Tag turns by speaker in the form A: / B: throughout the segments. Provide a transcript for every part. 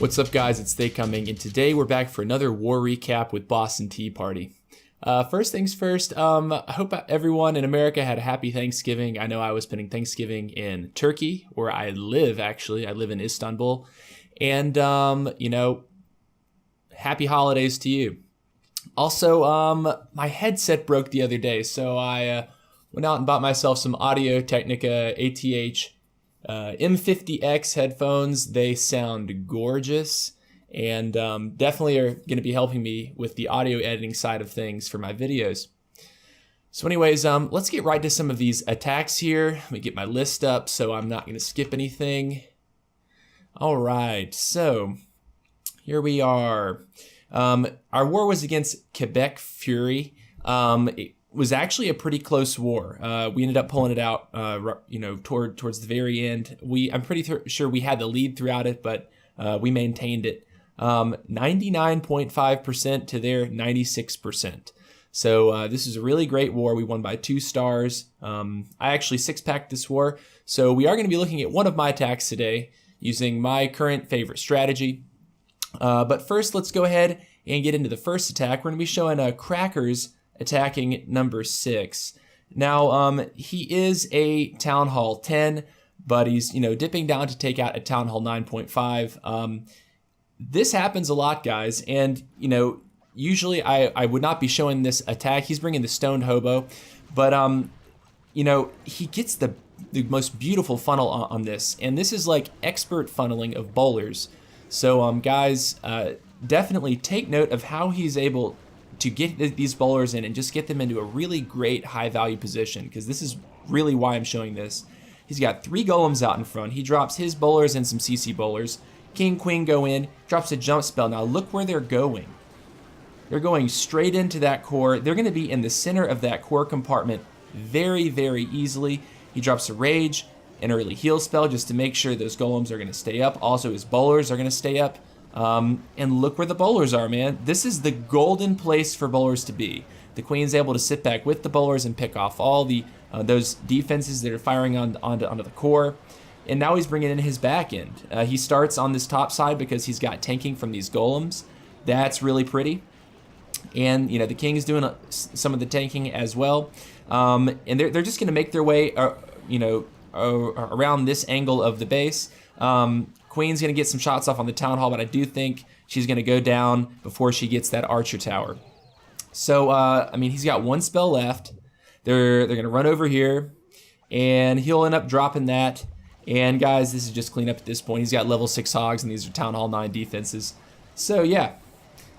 A: What's up, guys? It's They Coming, and today we're back for another war recap with Boston Tea Party. First things first, I hope everyone in America had a happy Thanksgiving. I know I was spending Thanksgiving in Turkey, where I live, actually. I live in Istanbul. And, happy holidays to you. Also, my headset broke the other day, so I went out and bought myself some Audio-Technica ATH M50X headphones. They sound gorgeous and definitely are going to be helping me with the audio editing side of things for my videos. So anyways, let's get right to some of these attacks here. Let me get my list up so I'm not going to skip anything. All right, so here we are. Our war was against Kebec Fury. It was actually a pretty close war. We ended up pulling it out, towards the very end. I'm pretty sure we had the lead throughout it, but we maintained it. 99.5% to their 96%. So this is a really great war. We won by 2 stars. I actually 6-packed this war. So we are going to be looking at one of my attacks today using my current favorite strategy. But first, let's go ahead and get into the first attack. We're going to be showing Crackers attacking number 6. Now, he is a Town Hall 10, but he's, dipping down to take out a Town Hall 9.5. This happens a lot, guys, and, usually I would not be showing this attack. He's bringing the Stoned Hobo, but, he gets the most beautiful funnel on this, and this is like expert funneling of bowlers. So, guys, definitely take note of how he's able to get these bowlers in and just get them into a really great high value position, because this is really why I'm showing this. He's got 3 golems out in front. He drops his bowlers and some CC bowlers. King, queen go in, drops a jump spell. Now look where they're going. They're going straight into that core. They're going to be in the center of that core compartment very, very easily. He drops a rage, an early heal spell just to make sure those golems are going to stay up. Also his bowlers are going to stay up. And look where the bowlers are, man. This is the golden place for bowlers to be. The queen's able to sit back with the bowlers and pick off all the those defenses that are firing onto the core. And now he's bringing in his back end. He starts on this top side because he's got tanking from these golems. That's really pretty. And the king's doing some of the tanking as well. And they're just going to make their way, around this angle of the base. Queen's going to get some shots off on the Town Hall, but I do think she's going to go down before she gets that Archer Tower. So, he's got 1 spell left. They're going to run over here, and he'll end up dropping that. And, guys, this is just cleanup at this point. He's got level 6 hogs, and these are Town Hall 9 defenses. So, yeah.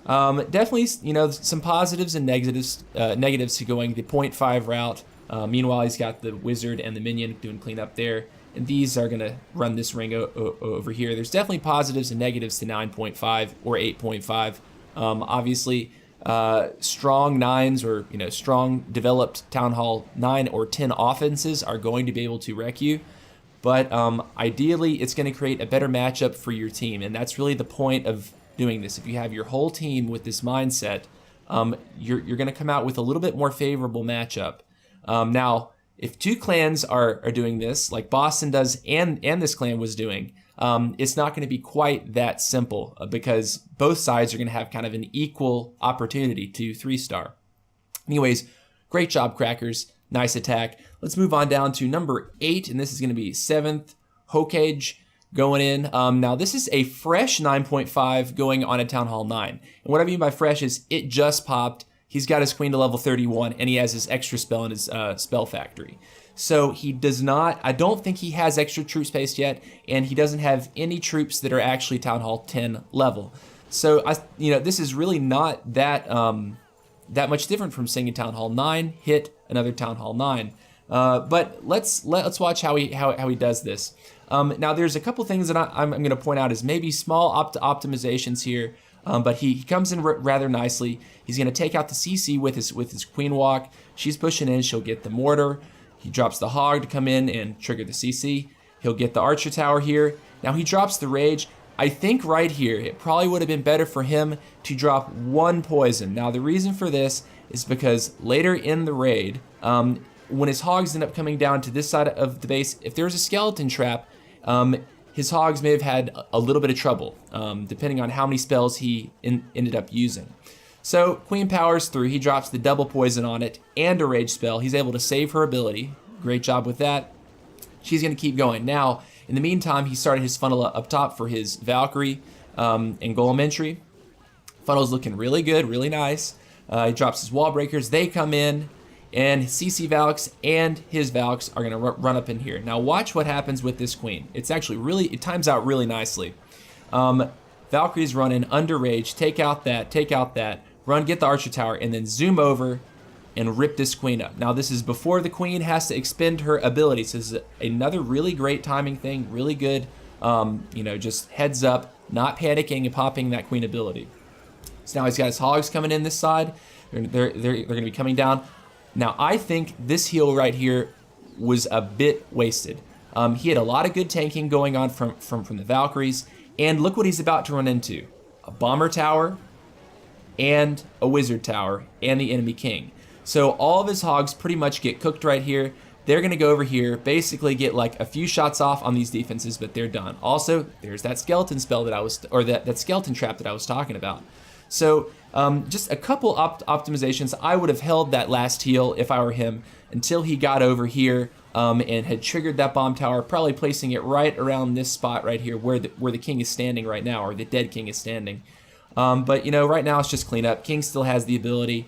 A: Definitely, some positives and negatives to going the 0.5 route. Meanwhile, he's got the Wizard and the Minion doing cleanup there. And these are going to run this ring over here. There's definitely positives and negatives to 9.5 or 8.5. Obviously, strong 9s or strong developed Town Hall 9 or 10 offenses are going to be able to wreck you. But ideally, it's going to create a better matchup for your team. And that's really the point of doing this. If you have your whole team with this mindset, you're going to come out with a little bit more favorable matchup. Now, if 2 clans are doing this, like Boston does and this clan was doing, it's not going to be quite that simple because both sides are going to have kind of an equal opportunity to 3-star. Anyways, great job, Crackers. Nice attack. Let's move on down to number 8, and this is going to be 7th. Hokage going in. Now, this is a fresh 9.5 going on a Town Hall 9. And what I mean by fresh is it just popped. He's got his queen to level 31, and he has his extra spell in his spell factory. So he does not, I don't think he has extra troop space yet, and he doesn't have any troops that are actually Town Hall 10 level. So, this is really not that much different from seeing a Town Hall 9 hit another Town Hall 9. But let's watch how he does this. Now, there's a couple things that I'm going to point out as maybe small optimizations here. But he comes in rather nicely. He's going to take out the CC with his Queen Walk. She's pushing in. She'll get the Mortar. He drops the Hog to come in and trigger the CC. He'll get the Archer Tower here. Now he drops the Rage. I think right here, it probably would have been better for him to drop 1 poison. Now the reason for this is because later in the raid, when his Hogs end up coming down to this side of the base, if there's a skeleton trap, his hogs may have had a little bit of trouble, depending on how many spells he ended up using. So Queen powers through. He drops the double poison on it and a rage spell. He's able to save her ability. Great job with that. She's going to keep going. Now, in the meantime, he started his funnel up top for his Valkyrie and Golem entry. Funnel's looking really good, really nice. He drops his wall breakers. They come in, and CC Valks and his Valks are going to run up in here. Now, watch what happens with this queen. It's actually really, it times out really nicely. Valkyrie's running under rage. Take out that. Run, get the Archer Tower, and then zoom over and rip this queen up. Now, this is before the queen has to expend her abilities. This is another really great timing thing, really good, just heads up, not panicking and popping that queen ability. So now he's got his hogs coming in this side. They're going to be coming down. Now, I think this heal right here was a bit wasted. He had a lot of good tanking going on from the Valkyries, and look what he's about to run into. A Bomber Tower, and a Wizard Tower, and the enemy king. So all of his hogs pretty much get cooked right here. They're gonna go over here, basically get like a few shots off on these defenses, but they're done. Also, there's that skeleton spell that I was, or that skeleton trap that I was talking about. So just a couple optimizations. I would have held that last heal if I were him until he got over here and had triggered that bomb tower, probably placing it right around this spot right here where the king is standing right now, or the dead king is standing. But right now it's just cleanup. King still has the ability.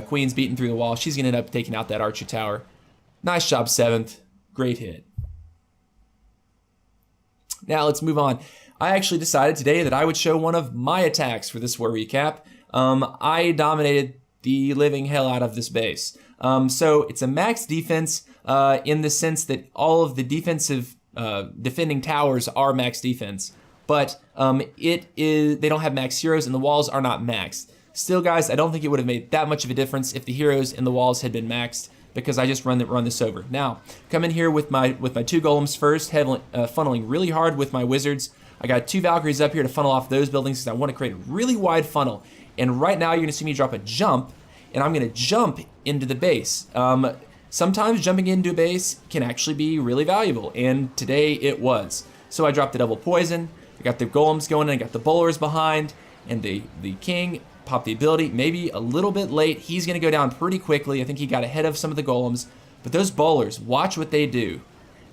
A: Queen's beating through the wall. She's gonna end up taking out that Archer Tower. Nice job, 7th. Great hit. Now let's move on. I actually decided today that I would show one of my attacks for this war recap. I dominated the living hell out of this base. So it's a max defense in the sense that all of the defensive defending towers are max defense. But they don't have max heroes and the walls are not maxed. Still, guys, I don't think it would have made that much of a difference if the heroes and the walls had been maxed, because I just run this over. Now, come in here with my 2 golems first, funneling really hard with my wizards. I got 2 Valkyries up here to funnel off those buildings because I want to create a really wide funnel. And right now you're gonna see me drop a jump, and I'm gonna jump into the base. Sometimes jumping into a base can actually be really valuable, and today it was. So I dropped the double poison. I got the golems going in, I got the bowlers behind, and the king popped the ability, maybe a little bit late. He's gonna go down pretty quickly. I think he got ahead of some of the golems, but those bowlers, watch what they do.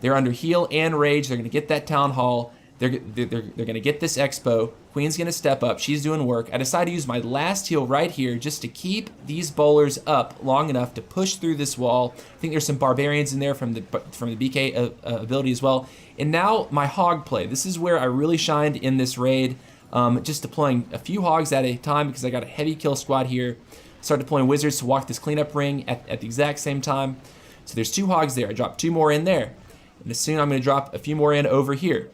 A: They're under heal and rage. They're gonna get that town hall. They're gonna get this expo. Queen's gonna step up, she's doing work. I decided to use my last heal right here just to keep these bowlers up long enough to push through this wall. I think there's some barbarians in there from the BK ability as well. And now my hog play. This is where I really shined in this raid. Just deploying a few hogs at a time because I got a heavy kill squad here. Start deploying wizards to walk this cleanup ring at the exact same time. So there's 2 hogs there. I dropped 2 more in there. And as soon I'm gonna drop a few more in over here.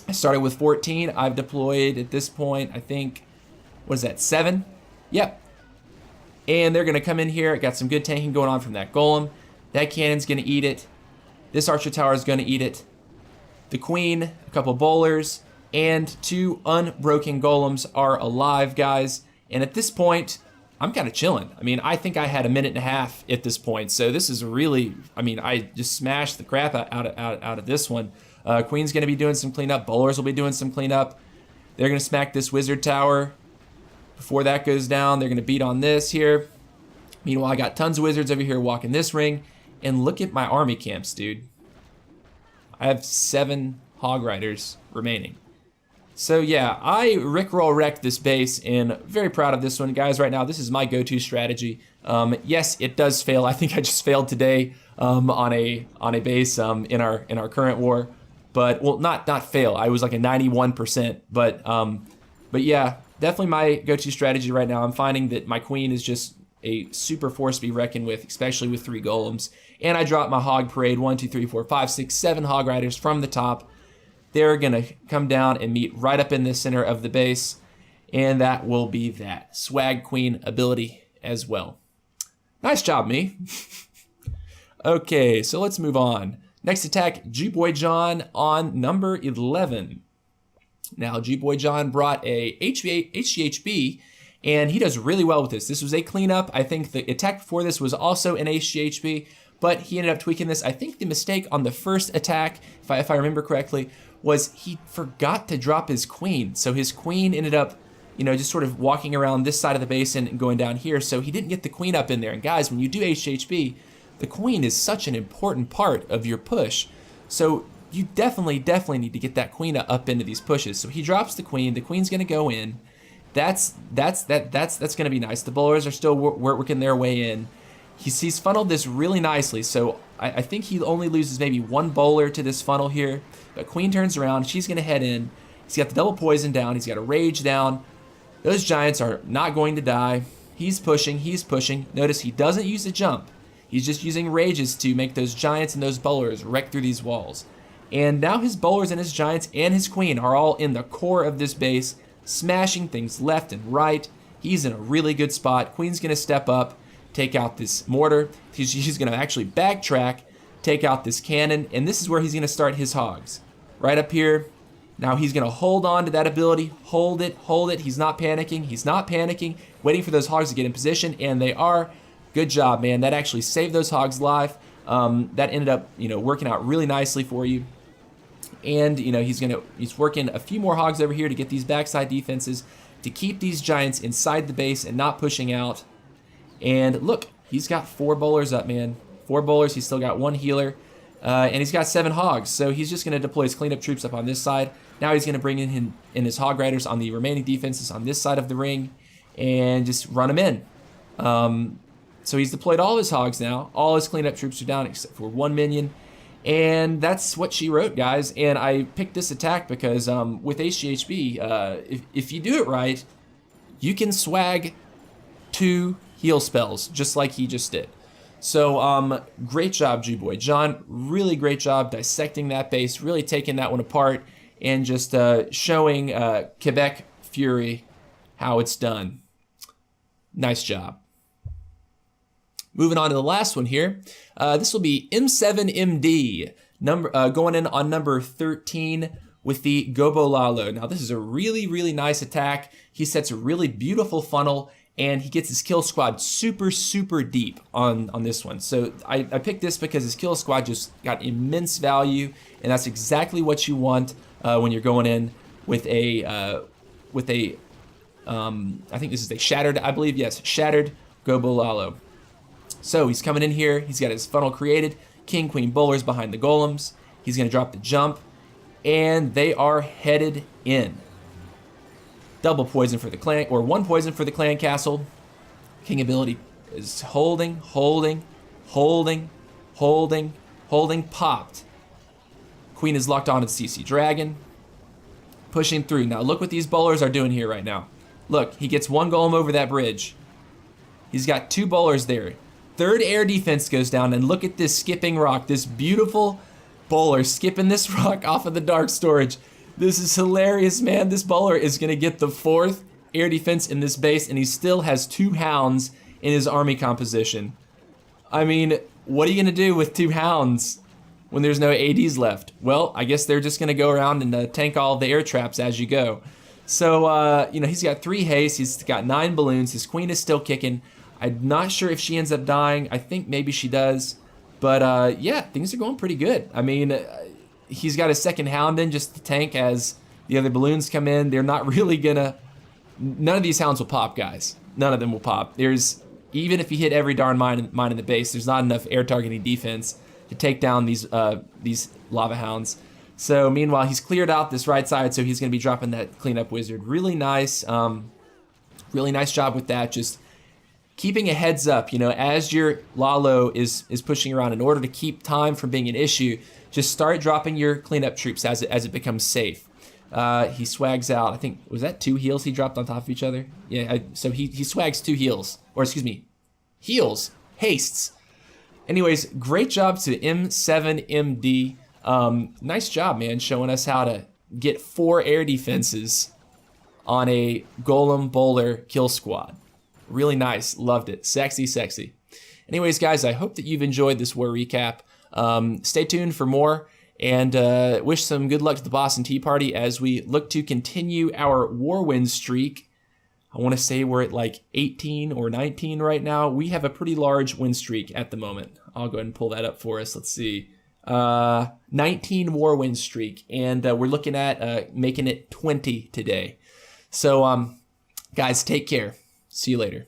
A: I started with 14. I've deployed at this point, I think, what is that, 7? Yep. And they're gonna come in here. Got some good tanking going on from that golem. That cannon's gonna eat it. This Archer Tower is gonna eat it. The queen, a couple bowlers, and 2 unbroken golems are alive, guys. And at this point, I'm kind of chilling. I mean, I think I had a minute and a half at this point. So this is really, I mean, I just smashed the crap out of this one. Queen's gonna be doing some cleanup. Bowlers will be doing some cleanup. They're gonna smack this wizard tower. Before that goes down, they're gonna beat on this here. Meanwhile, I got tons of wizards over here walking this ring. And look at my army camps, dude. I have 7 hog riders remaining. So yeah, I rickroll wrecked this base, and very proud of this one, guys. Right now, this is my go-to strategy. Yes, it does fail. I think I just failed today on a base in our current war, but well, not fail. I was like a 91%, but yeah, definitely my go-to strategy right now. I'm finding that my queen is just a super force to be reckoned with, especially with 3 golems. And I dropped my hog parade, 1, 2, 3, 4, 5, 6, 7 hog riders from the top. They're gonna come down and meet right up in the center of the base, and that will be that. Swag Queen ability as well. Nice job, me. Okay, so let's move on. Next attack, G-Boy John on number 11. Now, G-Boy John brought a HGHB, and he does really well with this. This was a cleanup. I think the attack before this was also an HGHB, but he ended up tweaking this. I think the mistake on the first attack, if I remember correctly, was he forgot to drop his queen. So his queen ended up, you know, just sort of walking around this side of the basin and going down here. So he didn't get the queen up in there. And guys, when you do HHB, the queen is such an important part of your push. So you definitely need to get that queen up into these pushes. So he drops the queen. The queen's going to go in. That's going to be nice. The bowlers are still working their way in. He's funneled this really nicely, so I think he only loses maybe one bowler to this funnel here. But queen turns around, she's going to head in. He's got the double poison down, he's got a rage down. Those giants are not going to die. He's pushing. Notice he doesn't use a jump. He's just using rages to make those giants and those bowlers wreck through these walls. And now his bowlers and his giants and his queen are all in the core of this base, smashing things left and right. He's in a really good spot. Queen's going to step up, take out this mortar. She's going to actually backtrack, take out this cannon, and this is where he's going to start his hogs. Right up here. Now he's going to hold on to that ability, hold it. He's not panicking, waiting for those hogs to get in position, and they are. Good job, man. That actually saved those hogs alive. That ended up, you know, working out really nicely for you. And, you know, he's working a few more hogs over here to get these backside defenses, to keep these giants inside the base and not pushing out. And look, he's got 4 bowlers up, man. 4 bowlers. He's still got 1 healer. And he's got 7 hogs. So he's just going to deploy his cleanup troops up on this side. Now he's going to bring in his hog riders on the remaining defenses on this side of the ring and just run them in. So he's deployed all his hogs now. All his cleanup troops are down except for 1 minion. And that's what she wrote, guys. And I picked this attack because with HGHB, if you do it right, you can swag 2 heal spells, just like he just did. So great job, G-Boy. John, really great job dissecting that base, really taking that one apart, and just showing Kebec Fury how it's done. Nice job. Moving on to the last one here. This will be M7MD, going in on number 13 with the Gobo Lalo. Now this is a really nice attack. He sets a really beautiful funnel, and he gets his kill squad super deep on this one. So I picked this because his kill squad just got immense value, and that's exactly what you want when you're going in with a I think this is a shattered, I believe, yes, shattered Gobo Lalo. So he's coming in here, he's got his funnel created, king, queen, bowlers behind the golems. He's gonna drop the jump, and they are headed in. Double poison for the clan, or 1 poison for the clan castle. King ability is holding, popped. Queen is locked on to the CC Dragon. Pushing through. Now look what these bowlers are doing here right now. Look, he gets 1 golem over that bridge. He's got 2 bowlers there. 3rd air defense goes down, and look at this skipping rock. This beautiful bowler skipping this rock off of the dark storage. This is hilarious, man. This bowler is going to get the 4th air defense in this base, and he still has 2 hounds in his army composition. I mean, what are you going to do with 2 hounds when there's no ADs left? Well, I guess they're just going to go around and tank all the air traps as you go. So, you know, he's got 3 haste. He's got 9 balloons. His queen is still kicking. I'm not sure if she ends up dying. I think maybe she does. But, yeah, things are going pretty good. I mean, he's got a 2nd hound in just to tank as the other balloons come in. They're not really gonna... None of these hounds will pop, guys. None of them will pop. There's... Even if you hit every darn mine in the base, there's not enough air targeting defense to take down these lava hounds. So meanwhile, he's cleared out this right side, so he's going to be dropping that cleanup wizard. Really nice job with that. Just keeping a heads up, you know, as your Lalo is pushing around, in order to keep time from being an issue, just start dropping your cleanup troops as it becomes safe. He swags out, I think, was that 2 heals he dropped on top of each other? Yeah, so he swags 2 heals, or excuse me, heals, hastes. Anyways, great job to M7MD. Nice job, man, showing us how to get 4 air defenses on a golem bowler kill squad. Really nice, loved it, sexy. Anyways, guys, I hope that you've enjoyed this war recap. Stay tuned for more, and wish some good luck to the Boston Tea Party as we look to continue our war win streak I want to say we're at like 18 or 19 right now. We have a pretty large win streak at the moment. I'll go ahead and pull that up for us. Let's see. 19 war win streak, and we're looking at making it 20 today. So, guys, take care. See you later.